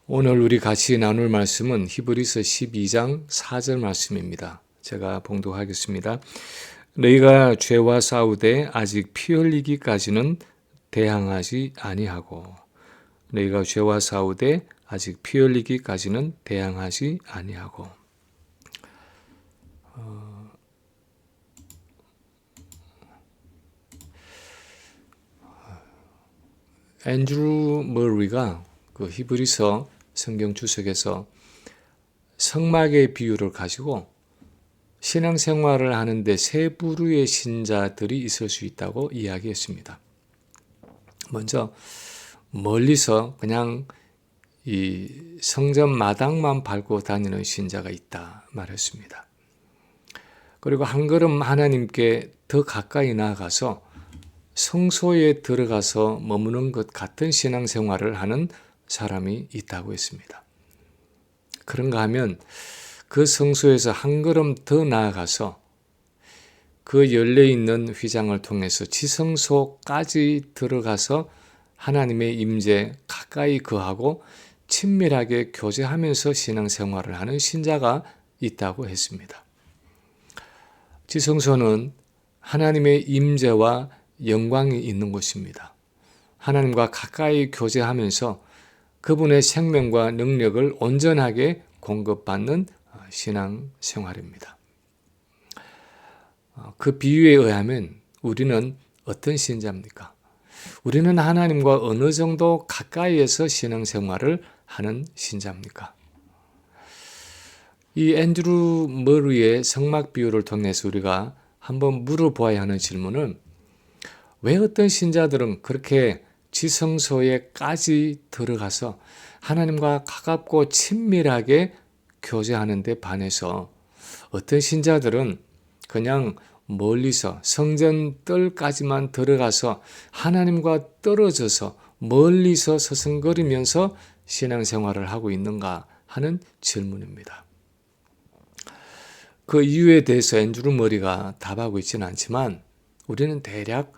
오늘 우리 같이 나눌 말씀은 히브리서 12장 4절 말씀입니다. 제가 봉독하겠습니다. 너희가 죄와 싸우되 아직 피 흘리기까지는 대항하지 아니하고 너희가 죄와 싸우되 아직 피 흘리기까지는 대항하지 아니하고 앤드루 머리가 그 히브리서 성경 주석에서 성막의 비유를 가지고 신앙생활을 하는데 세 부류의 신자들이 있을 수 있다고 이야기했습니다. 먼저 멀리서 그냥 이 성전 마당만 밟고 다니는 신자가 있다 말했습니다. 그리고 한 걸음 하나님께 더 가까이 나아가서 성소에 들어가서 머무는 것 같은 신앙생활을 하는 사람이 있다고 했습니다. 그런가 하면 그 성소에서 한 걸음 더 나아가서 그 열려있는 휘장을 통해서 지성소까지 들어가서 하나님의 임재 가까이 거하고 친밀하게 교제하면서 신앙생활을 하는 신자가 있다고 했습니다. 지성소는 하나님의 임재와 영광이 있는 곳입니다. 하나님과 가까이 교제하면서 그분의 생명과 능력을 온전하게 공급받는 신앙생활입니다. 그 비유에 의하면 우리는 어떤 신자입니까? 우리는 하나님과 어느 정도 가까이에서 신앙생활을 하는 신자입니까? 이 앤드루 머리의 성막 비유를 통해서 우리가 한번 물어보아야 하는 질문은 왜 어떤 신자들은 그렇게 지성소에까지 들어가서 하나님과 가깝고 친밀하게 교제하는 데 반해서 어떤 신자들은 그냥 멀리서 성전 뜰까지만 들어가서 하나님과 떨어져서 멀리서 서성거리면서 신앙생활을 하고 있는가 하는 질문입니다. 그 이유에 대해서 앤드루 머리가 답하고 있지는 않지만 우리는 대략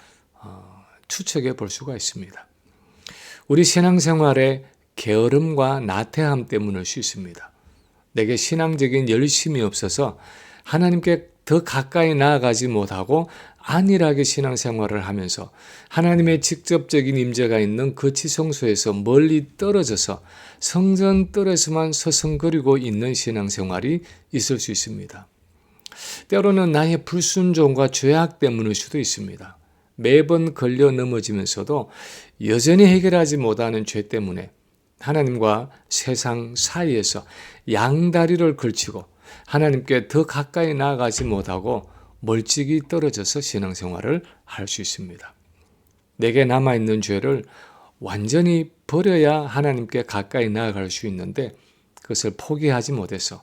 추측해 볼 수가 있습니다. 우리 신앙생활의 게으름과 나태함 때문일 수 있습니다. 내게 신앙적인 열심이 없어서 하나님께 더 가까이 나아가지 못하고 안일하게 신앙생활을 하면서 하나님의 직접적인 임재가 있는 그 지성소에서 멀리 떨어져서 성전 뜰에서만 서성거리고 있는 신앙생활이 있을 수 있습니다. 때로는 나의 불순종과 죄악 때문일 수도 있습니다. 매번 걸려 넘어지면서도 여전히 해결하지 못하는 죄 때문에 하나님과 세상 사이에서 양다리를 걸치고 하나님께 더 가까이 나아가지 못하고 멀찍이 떨어져서 신앙생활을 할 수 있습니다. 내게 남아있는 죄를 완전히 버려야 하나님께 가까이 나아갈 수 있는데 그것을 포기하지 못해서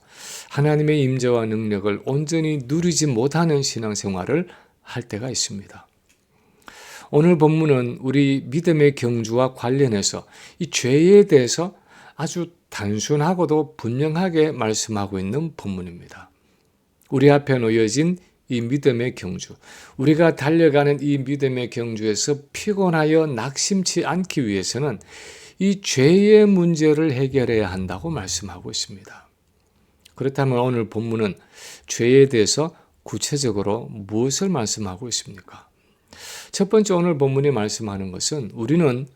하나님의 임재와 능력을 온전히 누리지 못하는 신앙생활을 할 때가 있습니다. 오늘 본문은 우리 믿음의 경주와 관련해서 이 죄에 대해서 아주 단순하고도 분명하게 말씀하고 있는 본문입니다. 우리 앞에 놓여진 이 믿음의 경주, 우리가 달려가는 이 믿음의 경주에서 피곤하여 낙심치 않기 위해서는 이 죄의 문제를 해결해야 한다고 말씀하고 있습니다. 그렇다면 오늘 본문은 죄에 대해서 구체적으로 무엇을 말씀하고 있습니까? 첫 번째 오늘 본문이 말씀하는 것은 우리는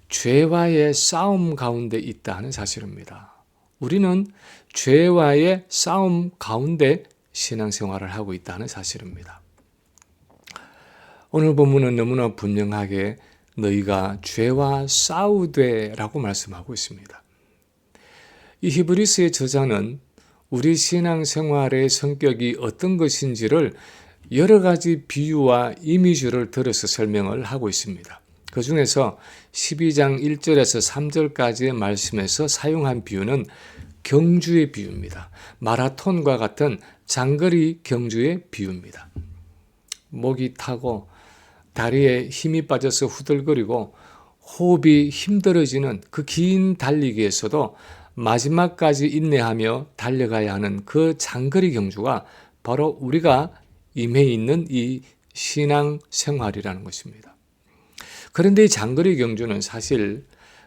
죄와의 싸움 가운데 있다 하는 사실입니다. 우리는 죄와의 싸움 가운데 신앙생활을 하고 있다는 사실입니다. 오늘 본문은 너무나 분명하게 너희가 죄와 싸우되라고 말씀하고 있습니다. 이 히브리서의 저자는 우리 신앙생활의 성격이 어떤 것인지를 여러 가지 비유와 이미지를 들어서 설명을 하고 있습니다. 그 중에서 12장 1절에서 3절까지의 말씀에서 사용한 비유는 경주의 비유입니다. 마라톤과 같은 장거리 경주의 비유입니다. 목이 타고 다리에 힘이 빠져서 후들거리고 호흡이 힘들어지는 그 긴 달리기에서도 마지막까지 인내하며 달려가야 하는 그 장거리 경주가 바로 우리가 임해 있는 이 신앙 생활이라는 것입니다. 그런데 이 장거리 경주는 사실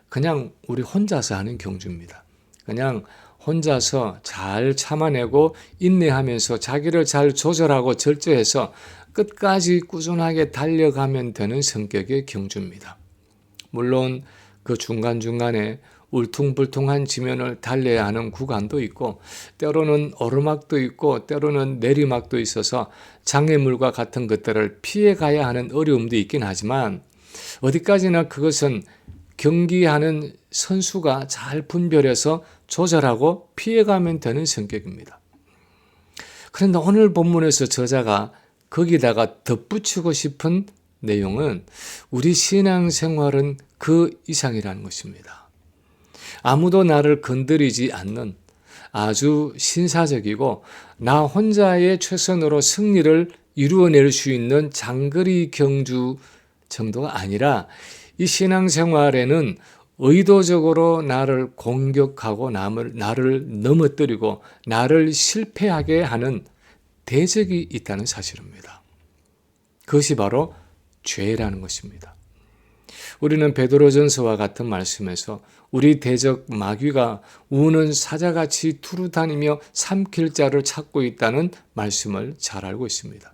그냥 우리 혼자서 하는 경주입니다. 그냥 혼자서 잘 참아내고 인내하면서 자기를 잘 조절하고 절제해서 끝까지 꾸준하게 달려가면 되는 성격의 경주입니다. 물론 그 중간중간에 울퉁불퉁한 지면을 달려야 하는 구간도 있고 때로는 오르막도 있고 때로는 내리막도 있어서 장애물과 같은 것들을 피해가야 하는 어려움도 있긴 하지만 어디까지나 그것은 경기하는 선수가 잘 분별해서 조절하고 피해가면 되는 성격입니다. 그런데 오늘 본문에서 저자가 거기다가 덧붙이고 싶은 내용은 우리 신앙생활은 그 이상이라는 것입니다. 아무도 나를 건드리지 않는 아주 신사적이고 나 혼자의 최선으로 승리를 이루어낼 수 있는 장거리 경주 정도가 아니라 이 신앙생활에는 의도적으로 나를 공격하고 나를 넘어뜨리고 나를 실패하게 하는 대적이 있다는 사실입니다. 그것이 바로 죄라는 것입니다. 우리는 베드로전서와 같은 말씀에서 우리 대적 마귀가 우는 사자같이 두루다니며 삼킬 자를 찾고 있다는 말씀을 잘 알고 있습니다.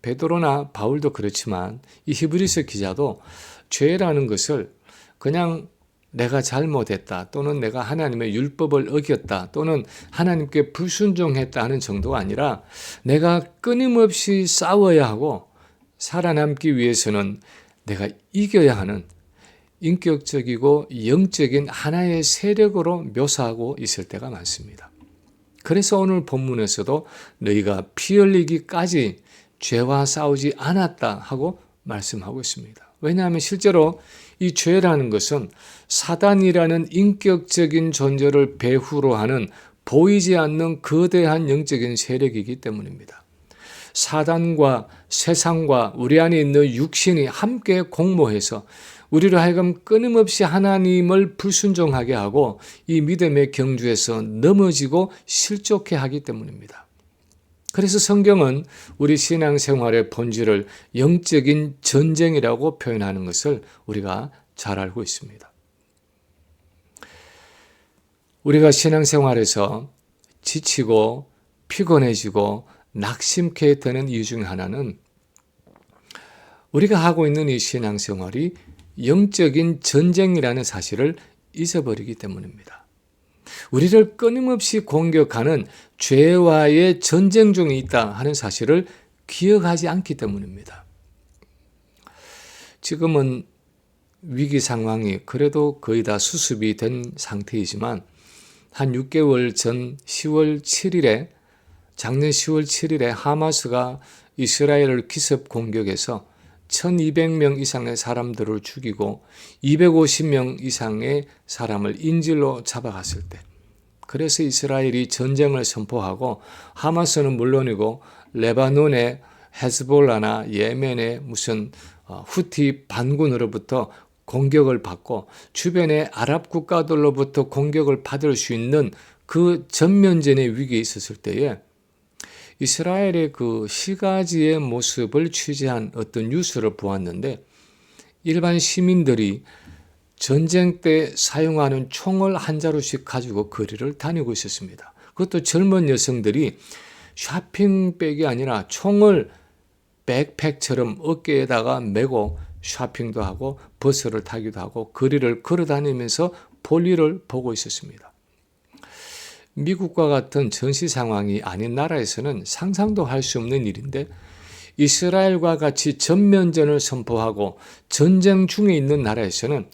베드로나 바울도 그렇지만 이 히브리서 기자도 죄라는 것을 그냥 내가 잘못했다 또는 내가 하나님의 율법을 어겼다 또는 하나님께 불순종했다 하는 정도가 아니라 내가 끊임없이 싸워야 하고 살아남기 위해서는 내가 이겨야 하는 인격적이고 영적인 하나의 세력으로 묘사하고 있을 때가 많습니다. 그래서 오늘 본문에서도 너희가 피 흘리기까지 죄와 싸우지 않았다 하고 말씀하고 있습니다. 왜냐하면 실제로 이 죄라는 것은 사단이라는 인격적인 존재를 배후로 하는 보이지 않는 거대한 영적인 세력이기 때문입니다. 사단과 세상과 우리 안에 있는 육신이 함께 공모해서 우리를 하여금 끊임없이 하나님을 불순종하게 하고 이 믿음의 경주에서 넘어지고 실족해 하기 때문입니다. 그래서 성경은 우리 신앙생활의 본질을 영적인 전쟁이라고 표현하는 것을 우리가 잘 알고 있습니다. 우리가 신앙생활에서 지치고 피곤해지고 낙심케 되는 이유 중 하나는 우리가 하고 있는 이 신앙생활이 영적인 전쟁이라는 사실을 잊어버리기 때문입니다. 우리를 끊임없이 공격하는 죄와의 전쟁 중에 있다 하는 사실을 기억하지 않기 때문입니다. 지금은 위기 상황이 그래도 거의 다 수습이 된 상태이지만 한 6개월 전 10월 7일에 작년 10월 7일에 하마스가 이스라엘을 기습 공격해서 1200명 이상의 사람들을 죽이고 250명 이상의 사람을 인질로 잡아갔을 때 그래서 이스라엘이 전쟁을 선포하고 하마스는 물론이고 레바논의 헤즈볼라나 예멘의 무슨 후티 반군으로부터 공격을 받고 주변의 아랍 국가들로부터 공격을 받을 수 있는 그 전면전의 위기에 있었을 때에 이스라엘의 그 시가지의 모습을 취재한 어떤 뉴스를 보았는데 일반 시민들이 전쟁 때 사용하는 총을 한 자루씩 가지고 거리를 다니고 있었습니다. 그것도 젊은 여성들이 쇼핑백이 아니라 총을 백팩처럼 어깨에다가 메고 쇼핑도 하고 버스를 타기도 하고 거리를 걸어 다니면서 볼일을 보고 있었습니다. 미국과 같은 전시 상황이 아닌 나라에서는 상상도 할 수 없는 일인데 이스라엘과 같이 전면전을 선포하고 전쟁 중에 있는 나라에서는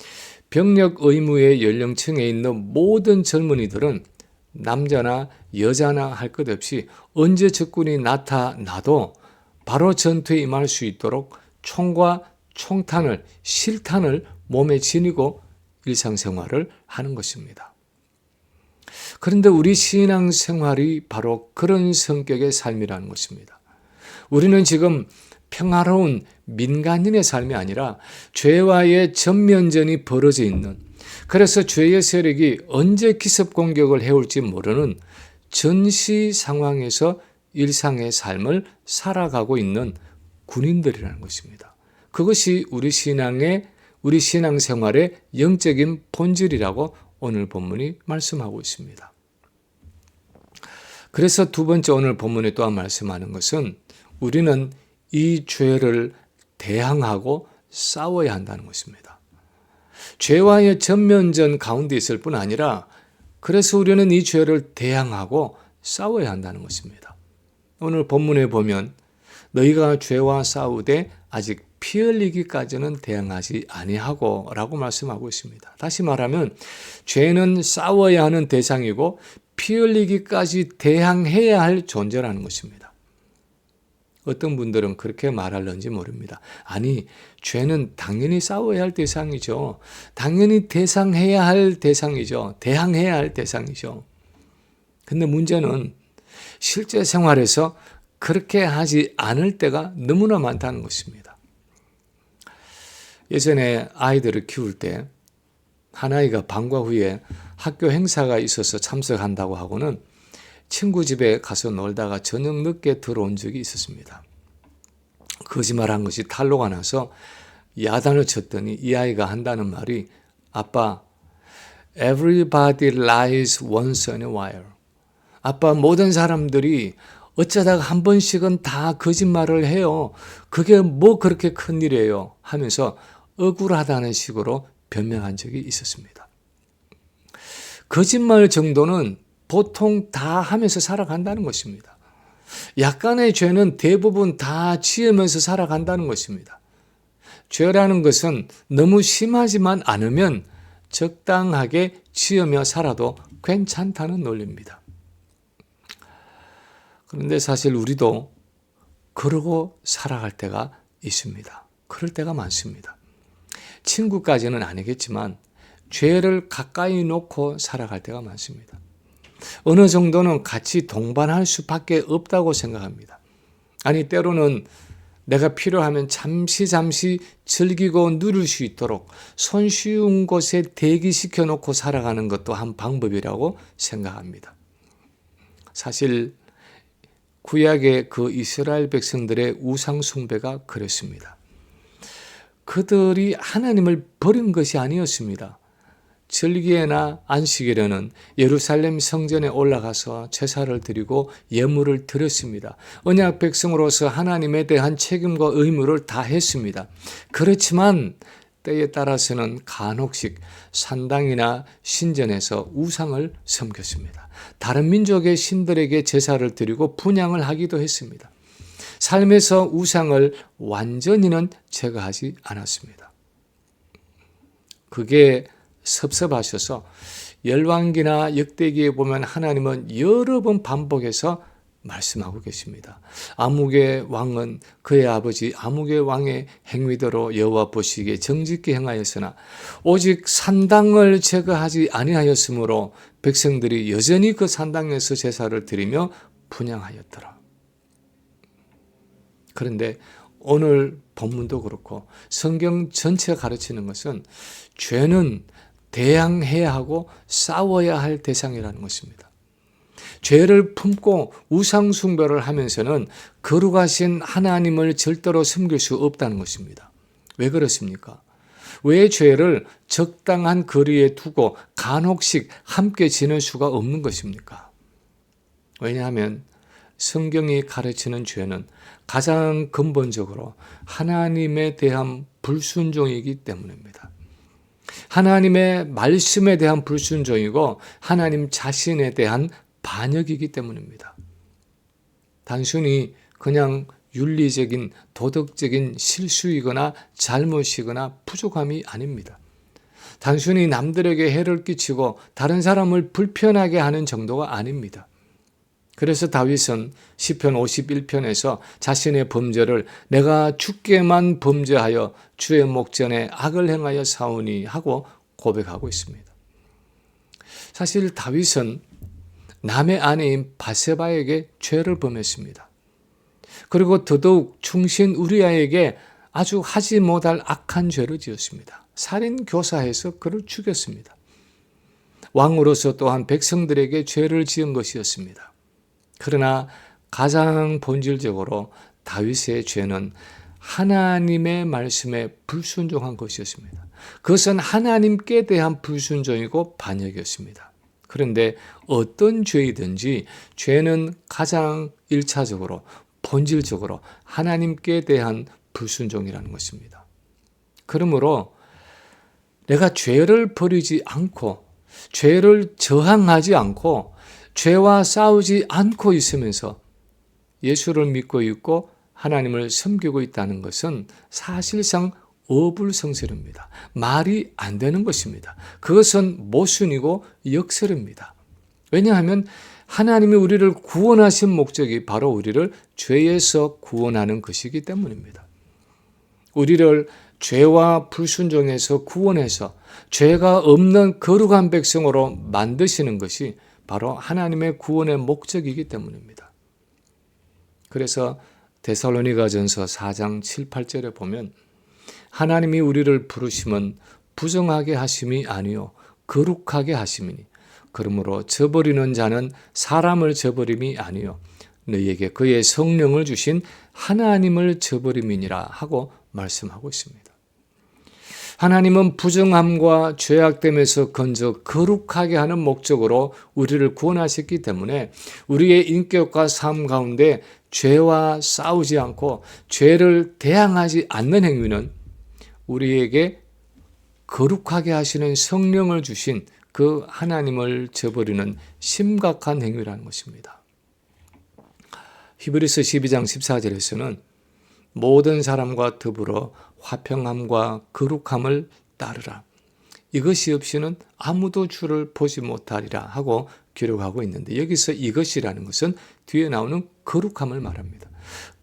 병력 의무의 연령층에 있는 모든 젊은이들은 남자나 여자나 할 것 없이 언제 적군이 나타나도 바로 전투에 임할 수 있도록 총과 총탄을, 실탄을 몸에 지니고 일상생활을 하는 것입니다. 그런데 우리 신앙생활이 바로 그런 성격의 삶이라는 것입니다. 우리는 지금 평화로운 민간인의 삶이 아니라 죄와의 전면전이 벌어져 있는, 그래서 죄의 세력이 언제 기습 공격을 해올지 모르는 전시 상황에서 일상의 삶을 살아가고 있는 군인들이라는 것입니다. 그것이 우리 신앙의 우리 신앙생활의 영적인 본질이라고 오늘 본문이 말씀하고 있습니다. 그래서 두 번째 오늘 본문에 또한 말씀하는 것은 우리는 이 죄를 대항하고 싸워야 한다는 것입니다. 죄와의 전면전 가운데 있을 뿐 아니라 그래서 우리는 이 죄를 대항하고 싸워야 한다는 것입니다. 오늘 본문에 보면 너희가 죄와 싸우되 아직 피 흘리기까지는 대항하지 아니하고 라고 말씀하고 있습니다. 다시 말하면 죄는 싸워야 하는 대상이고 피 흘리기까지 대항해야 할 존재라는 것입니다. 어떤 분들은 그렇게 말할는지 모릅니다. 아니, 죄는 당연히 싸워야 할 대상이죠. 당연히 대상해야 할 대상이죠. 대항해야 할 대상이죠. 근데 문제는 실제 생활에서 그렇게 하지 않을 때가 너무나 많다는 것입니다. 예전에 아이들을 키울 때 한 아이가 방과 후에 학교 행사가 있어서 참석한다고 하고는 친구 집에 놀다가 저녁 늦게 들어온 적이 있었습니다. 거짓말한 것이 탄로가 나서 야단을 쳤더니 이 아이가 한다는 말이 아빠, everybody lies once in a while. 아빠, 모든 사람들이 어쩌다가 한 번씩은 다 거짓말을 해요. 그게 뭐 그렇게 큰일이에요 하면서 억울하다는 식으로 변명한 적이 있었습니다. 거짓말 정도는 보통 다 하면서 살아간다는 것입니다. 약간의 죄는 대부분 다 지으면서 살아간다는 것입니다. 죄라는 것은 너무 심하지만 않으면 적당하게 지으며 살아도 괜찮다는 논리입니다. 그런데 사실 우리도 그러고 살아갈 때가 있습니다. 그럴 때가 많습니다. 친구까지는 아니겠지만 죄를 가까이 놓고 살아갈 때가 많습니다. 어느 정도는 같이 동반할 수밖에 없다고 생각합니다. 아니, 때로는 내가 필요하면 잠시 즐기고 누릴 수 있도록 손쉬운 곳에 대기시켜 놓고 살아가는 것도 한 방법이라고 생각합니다. 사실 구약의 그 이스라엘 백성들의 우상 숭배가 그랬습니다. 그들이 하나님을 버린 것이 아니었습니다. 절기에나 안식일에는 예루살렘 성전에 올라가서 제사를 드리고 예물을 드렸습니다. 언약 백성으로서 하나님에 대한 책임과 의무를 다했습니다. 그렇지만 때에 따라서는 간혹씩 산당이나 신전에서 우상을 섬겼습니다. 다른 민족의 신들에게 제사를 드리고 분향을 하기도 했습니다. 삶에서 우상을 완전히는 제거하지 않았습니다. 그게 섭섭하셔서 열왕기나 역대기에 보면 하나님은 여러 번 반복해서 말씀하고 계십니다. 아무개 왕은 그의 아버지 아무개 왕의 행위대로 여호와 보시기에 정직히 행하였으나 오직 산당을 제거하지 아니하였으므로 백성들이 여전히 그 산당에서 제사를 드리며 분향하였더라. 그런데 오늘 본문도 그렇고 성경 전체가 가르치는 것은 죄는 대항해야 하고 싸워야 할 대상이라는 것입니다. 죄를 품고 우상 숭배를 하면서는 거룩하신 하나님을 절대로 섬길 수 없다는 것입니다. 왜 그렇습니까? 왜 죄를 적당한 거리에 두고 간혹씩 함께 지낼 수가 없는 것입니까? 왜냐하면 성경이 가르치는 죄는 가장 근본적으로 하나님에 대한 불순종이기 때문입니다. 하나님의 말씀에 대한 불순종이고 하나님 자신에 대한 반역이기 때문입니다. 단순히 그냥 윤리적인 도덕적인 실수이거나 잘못이거나 부족함이 아닙니다. 단순히 남들에게 해를 끼치고 다른 사람을 불편하게 하는 정도가 아닙니다. 그래서 다윗은 시편 51편에서 자신의 범죄를 내가 주께만 범죄하여 주의 목전에 악을 행하여 사오니 하고 고백하고 있습니다. 사실 다윗은 남의 아내인 바세바에게 죄를 범했습니다. 그리고 더더욱 충신 우리아에게 아주 하지 못할 악한 죄를 지었습니다. 살인 교사해서 그를 죽였습니다. 왕으로서 또한 백성들에게 죄를 지은 것이었습니다. 그러나 가장 본질적으로 다윗의 죄는 하나님의 말씀에 불순종한 것이었습니다. 그것은 하나님께 대한 불순종이고 반역이었습니다. 그런데 어떤 죄이든지 죄는 가장 1차적으로 본질적으로 하나님께 대한 불순종이라는 것입니다. 그러므로 내가 죄를 버리지 않고 죄를 저항하지 않고 죄와 싸우지 않고 있으면서 예수를 믿고 있고 하나님을 섬기고 있다는 것은 사실상 어불성설입니다. 말이 안 되는 것입니다. 그것은 모순이고 역설입니다. 왜냐하면 하나님이 우리를 구원하신 목적이 바로 우리를 죄에서 구원하는 것이기 때문입니다. 우리를 죄와 불순종에서 구원해서 죄가 없는 거룩한 백성으로 만드시는 것이 바로 하나님의 구원의 목적이기 때문입니다. 그래서 데살로니가전서 4장 7, 8절에 보면 하나님이 우리를 부르심은 부정하게 하심이 아니요 거룩하게 하심이니 그러므로 저버리는 자는 사람을 저버림이 아니요 너희에게 그의 성령을 주신 하나님을 저버림이니라 하고 말씀하고 있습니다. 하나님은 부정함과 죄악됨에서 건져 거룩하게 하는 목적으로 우리를 구원하셨기 때문에 우리의 인격과 삶 가운데 죄와 싸우지 않고 죄를 대항하지 않는 행위는 우리에게 거룩하게 하시는 성령을 주신 그 하나님을 저버리는 심각한 행위라는 것입니다. 히브리서 12장 14절에서는 모든 사람과 더불어 화평함과 거룩함을 따르라. 이것이 없이는 아무도 주를 보지 못하리라 하고 기록하고 있는데 여기서 이것이라는 것은 뒤에 나오는 거룩함을 말합니다.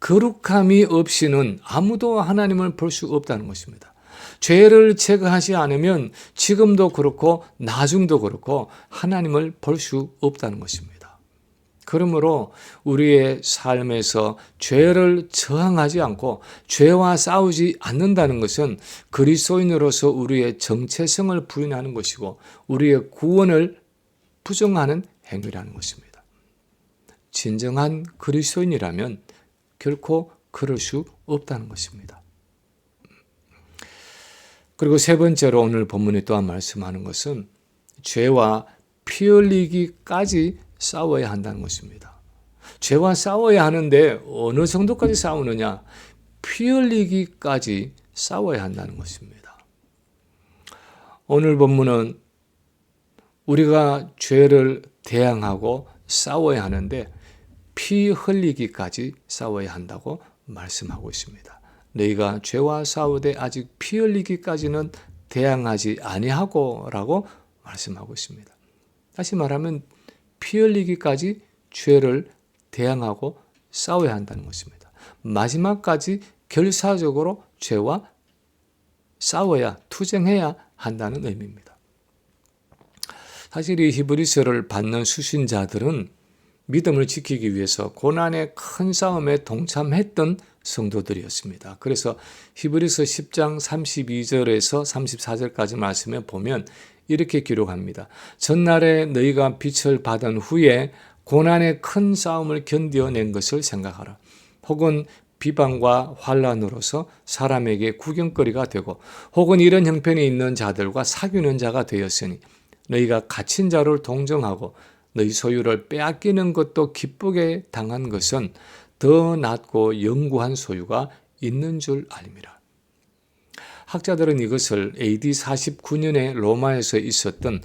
거룩함이 없이는 아무도 하나님을 볼 수 없다는 것입니다. 죄를 제거하지 않으면 지금도 그렇고 나중도 그렇고 하나님을 볼 수 없다는 것입니다. 그러므로 우리의 삶에서 죄를 저항하지 않고 죄와 싸우지 않는다는 것은 그리스도인으로서 우리의 정체성을 부인하는 것이고 우리의 구원을 부정하는 행위라는 것입니다. 진정한 그리스도인이라면 결코 그럴 수 없다는 것입니다. 그리고 세 번째로 오늘 본문이 또한 말씀하는 것은 죄와 피 흘리기까지 싸워야 한다는 것입니다. 죄와 싸워야 하는데 어느 정도까지 싸우느냐? 피 흘리기까지 싸워야 한다는 것입니다. 오늘 본문은 우리가 죄를 대항하고 싸워야 하는데 피 흘리기까지 싸워야 한다고 말씀하고 있습니다. 너희가 죄와 싸우되 아직 피 흘리기까지는 대항하지 아니하고 라고 말씀하고 있습니다. 다시 말하면 피 흘리기까지 죄를 대항하고 싸워야 한다는 것입니다. 마지막까지 결사적으로 죄와 싸워야 투쟁해야 한다는 의미입니다. 사실 이 히브리서를 받는 수신자들은 믿음을 지키기 위해서 고난의 큰 싸움에 동참했던 성도들이었습니다. 그래서 히브리서 10장 32절에서 34절까지 말씀에 보면 이렇게 기록합니다. 전날에 너희가 빛을 받은 후에 고난의 큰 싸움을 견뎌낸 것을 생각하라. 혹은 비방과 환난으로서 사람에게 구경거리가 되고 혹은 이런 형편이 있는 자들과 사귀는 자가 되었으니 너희가 갇힌 자를 동정하고 너희 소유를 빼앗기는 것도 기쁘게 당한 것은 더 낫고 영구한 소유가 있는 줄 알미라. 학자들은 이것을 AD 49년에 로마에서 있었던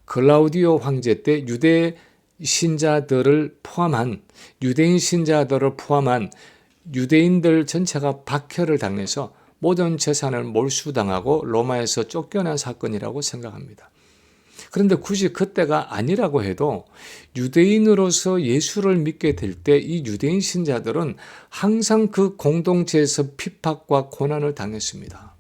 클라우디오 황제 때 유대 신자들을 포함한 유대인 신자들을 포함한 유대인들 전체가 박해를 당해서 모든 재산을 몰수당하고 로마에서 쫓겨난 사건이라고 생각합니다. 그런데 굳이 그때가 아니라고 해도 유대인으로서 예수를 믿게 될 때 이 유대인 신자들은 항상 그 공동체에서 핍박과 고난을 당했습니다.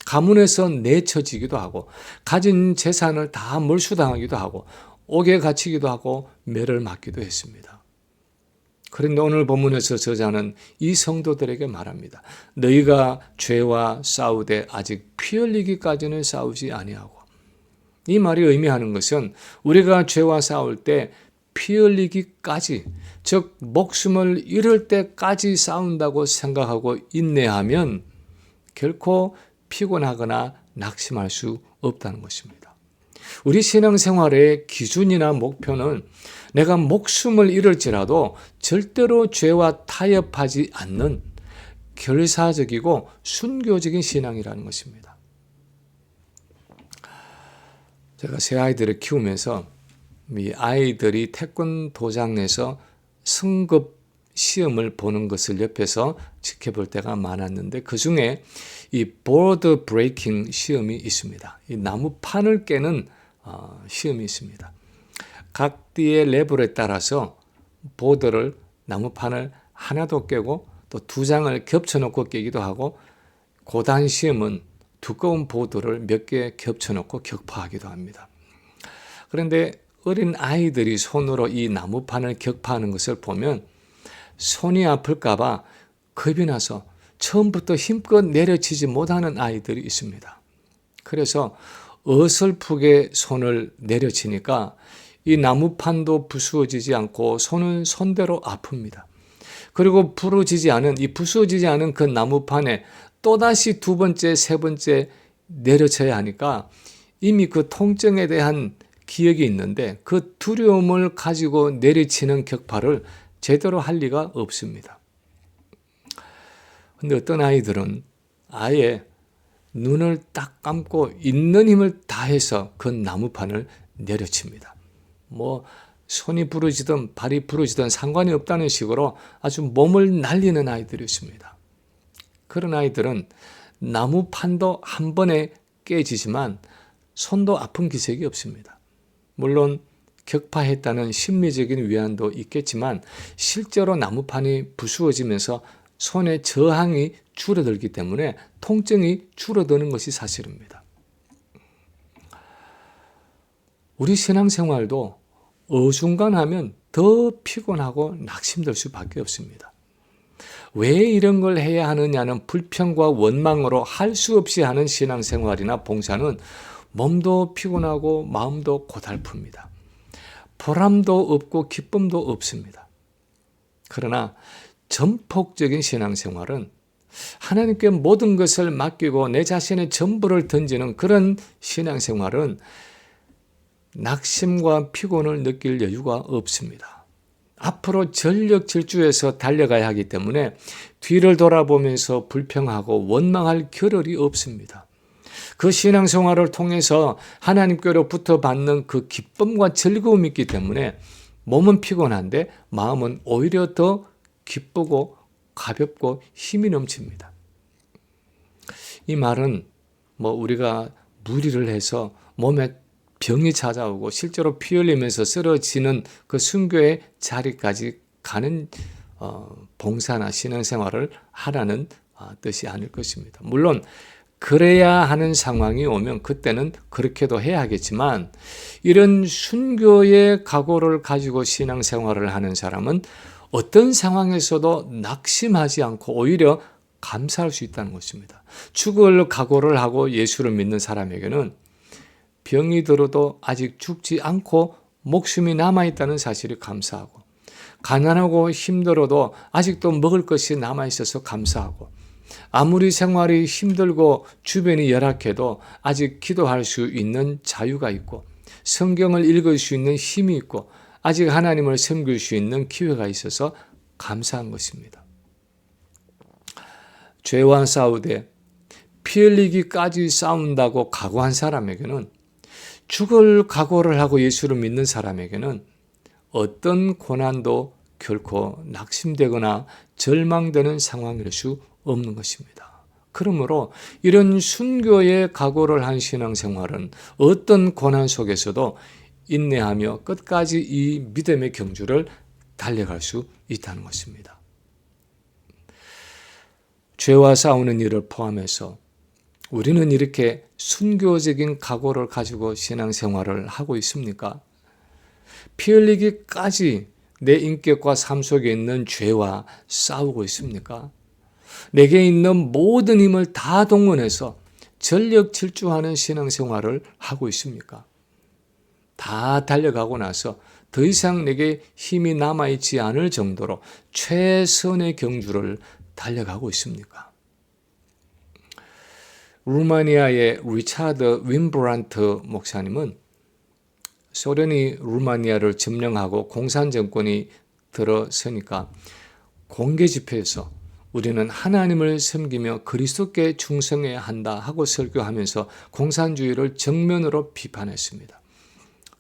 가문에서 내쳐지기도 하고 가진 재산을 다 몰수당하기도 하고 옥에 갇히기도 하고 매를 맞기도 했습니다. 그런데 오늘 본문에서 저자는 이 성도들에게 말합니다. 너희가 죄와 싸우되 아직 피 흘리기까지는 싸우지 아니하고. 이 말이 의미하는 것은 우리가 죄와 싸울 때 피 흘리기까지, 즉 목숨을 잃을 때까지 싸운다고 생각하고 인내하면 결코 피곤하거나 낙심할 수 없다는 것입니다. 우리 신앙생활의 기준이나 목표는 내가 목숨을 잃을지라도 절대로 죄와 타협하지 않는 결사적이고 순교적인 신앙이라는 것입니다. 제가 새 아이들을 키우면서 이 아이들이 태권도장 내서 승급 시험을 보는 것을 옆에서 지켜볼 때가 많았는데 그 중에 이 보드 브레이킹 시험이 있습니다. 이 나무판을 깨는 시험이 있습니다. 각 띠의 레벨에 따라서 보드를 나무판을 하나도 깨고 또 두 장을 겹쳐놓고 깨기도 하고 고단 시험은 두꺼운 보드를 몇 개 겹쳐놓고 격파하기도 합니다. 그런데 어린 아이들이 손으로 이 나무판을 격파하는 것을 보면 손이 아플까봐 겁이 나서 처음부터 힘껏 내려치지 못하는 아이들이 있습니다. 그래서 어설프게 손을 내려치니까 이 나무판도 부수어지지 않고 손은 손대로 아픕니다. 그리고 부수어지지 않은 그 나무판에 또다시 두 번째, 세 번째 내려쳐야 하니까 이미 그 통증에 대한 기억이 있는데 그 두려움을 가지고 내리치는 격파를 제대로 할 리가 없습니다. 근데 어떤 아이들은 아예 눈을 딱 감고 있는 힘을 다해서 그 나무판을 내려칩니다. 손이 부러지든 발이 부러지든 상관이 없다는 식으로 아주 몸을 날리는 아이들이 있습니다. 그런 아이들은 나무판도 한 번에 깨지지만 손도 아픈 기색이 없습니다. 물론 격파했다는 심리적인 위안도 있겠지만 실제로 나무판이 부수어지면서 손의 저항이 줄어들기 때문에 통증이 줄어드는 것이 사실입니다. 우리 신앙생활도 어중간하면 더 피곤하고 낙심될 수밖에 없습니다. 왜 이런 걸 해야 하느냐는 불평과 원망으로 할 수 없이 하는 신앙생활이나 봉사는 몸도 피곤하고 마음도 고달픕니다. 보람도 없고 기쁨도 없습니다. 그러나 전폭적인 신앙생활은 하나님께 모든 것을 맡기고 내 자신의 전부를 던지는 그런 신앙생활은 낙심과 피곤을 느낄 여유가 없습니다. 앞으로 전력 질주해서 달려가야 하기 때문에 뒤를 돌아보면서 불평하고 원망할 겨를이 없습니다. 그 신앙생활을 통해서 하나님께로부터 받는 그 기쁨과 즐거움이 있기 때문에 몸은 피곤한데 마음은 오히려 더 기쁘고 가볍고 힘이 넘칩니다. 이 말은 우리가 무리를 해서 몸에 병이 찾아오고 실제로 피 흘리면서 쓰러지는 그 순교의 자리까지 가는 봉사나 신앙생활을 하라는 뜻이 아닐 것입니다. 물론 그래야 하는 상황이 오면 그때는 그렇게도 해야 하겠지만 이런 순교의 각오를 가지고 신앙생활을 하는 사람은 어떤 상황에서도 낙심하지 않고 오히려 감사할 수 있다는 것입니다. 죽을 각오를 하고 예수를 믿는 사람에게는 병이 들어도 아직 죽지 않고 목숨이 남아있다는 사실이 감사하고 가난하고 힘들어도 아직도 먹을 것이 남아있어서 감사하고 아무리 생활이 힘들고 주변이 열악해도 아직 기도할 수 있는 자유가 있고 성경을 읽을 수 있는 힘이 있고 아직 하나님을 섬길 수 있는 기회가 있어서 감사한 것입니다. 죄와 싸우되 피 흘리기까지 싸운다고 각오한 사람에게는 죽을 각오를 하고 예수를 믿는 사람에게는 어떤 고난도 결코 낙심되거나 절망되는 상황일 수 없는 것입니다. 그러므로 이런 순교의 각오를 한 신앙생활은 어떤 고난 속에서도 인내하며 끝까지 이 믿음의 경주를 달려갈 수 있다는 것입니다. 죄와 싸우는 일을 포함해서 우리는 이렇게 순교적인 각오를 가지고 신앙생활을 하고 있습니까? 피 흘리기까지 내 인격과 삶 속에 있는 죄와 싸우고 있습니까? 내게 있는 모든 힘을 다 동원해서 전력 질주하는 신앙생활을 하고 있습니까? 다 달려가고 나서 더 이상 내게 힘이 남아있지 않을 정도로 최선의 경주를 달려가고 있습니까? 루마니아의 리차드 윈브란트 목사님은 소련이 루마니아를 점령하고 공산 정권이 들어서니까 공개 집회에서 우리는 하나님을 섬기며 그리스도께 충성해야 한다 하고 설교하면서 공산주의를 정면으로 비판했습니다.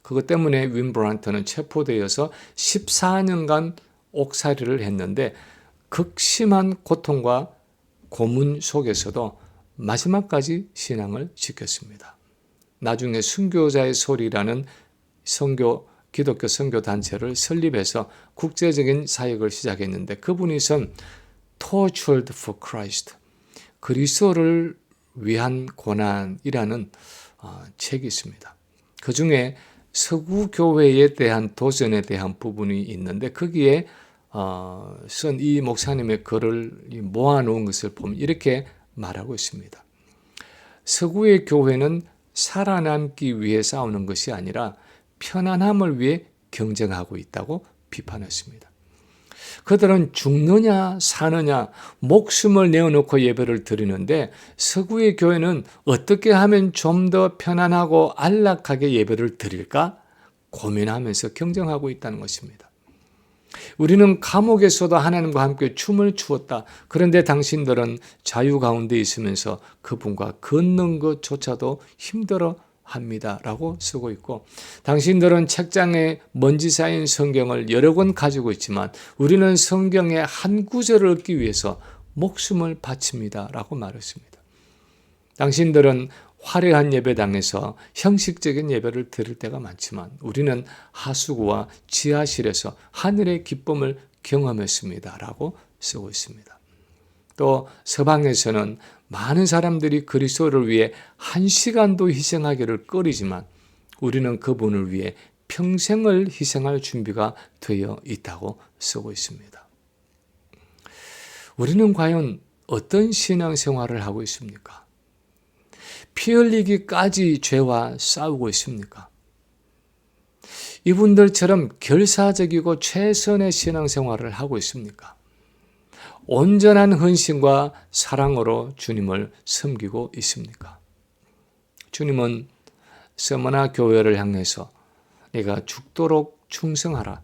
그것 때문에 윈브란트는 체포되어서 14년간 옥살이를 했는데 극심한 고통과 고문 속에서도 마지막까지 신앙을 지켰습니다. 나중에 순교자의 소리라는 기독교 선교 단체를 설립해서 국제적인 사역을 시작했는데 그분이 쓴 Tortured for Christ, 그리스도를 위한 고난이라는 책이 있습니다. 그 중에 서구 교회에 대한 도전에 대한 부분이 있는데 거기에 쓴 이 목사님의 글을 모아놓은 것을 보면 이렇게 말하고 있습니다. 서구의 교회는 살아남기 위해 싸우는 것이 아니라 편안함을 위해 경쟁하고 있다고 비판했습니다. 그들은 죽느냐 사느냐 목숨을 내어놓고 예배를 드리는데 서구의 교회는 어떻게 하면 좀 더 편안하고 안락하게 예배를 드릴까 고민하면서 경쟁하고 있다는 것입니다. 우리는 감옥에서도 하나님과 함께 춤을 추었다. 그런데 당신들은 자유 가운데 있으면서 그분과 걷는 것조차도 힘들어 합니다. 라고 쓰고 있고, 당신들은 책장에 먼지 쌓인 성경을 여러 권 가지고 있지만 우리는 성경의 한 구절을 얻기 위해서 목숨을 바칩니다. 라고 말했습니다. 당신들은 화려한 예배당에서 형식적인 예배를 드릴 때가 많지만 우리는 하수구와 지하실에서 하늘의 기쁨을 경험했습니다. 라고 쓰고 있습니다. 또 서방에서는 많은 사람들이 그리스도를 위해 1시간도 희생하기를 꺼리지만 우리는 그분을 위해 평생을 희생할 준비가 되어 있다고 쓰고 있습니다. 우리는 과연 어떤 신앙생활을 하고 있습니까? 피 흘리기까지 죄와 싸우고 있습니까? 이분들처럼 결사적이고 최선의 신앙생활을 하고 있습니까? 온전한 헌신과 사랑으로 주님을 섬기고 있습니까? 주님은 서머나 교회를 향해서 내가 죽도록 충성하라.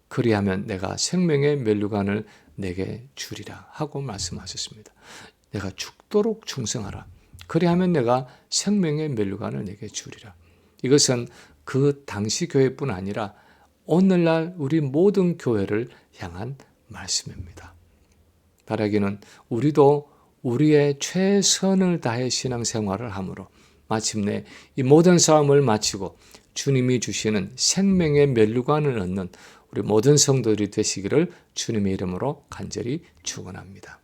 그리하면 내가 생명의 면류관을 내게 주리라 하고 말씀하셨습니다. 내가 죽도록 충성하라. 그리하면 내가 생명의 면류관을 내게 주리라. 이것은 그 당시 교회뿐 아니라 오늘날 우리 모든 교회를 향한 말씀입니다. 바라기는 우리도 우리의 최선을 다해 신앙생활을 함으로 마침내 이 모든 싸움을 마치고 주님이 주시는 생명의 면류관을 얻는 우리 모든 성도들이 되시기를 주님의 이름으로 간절히 축원합니다.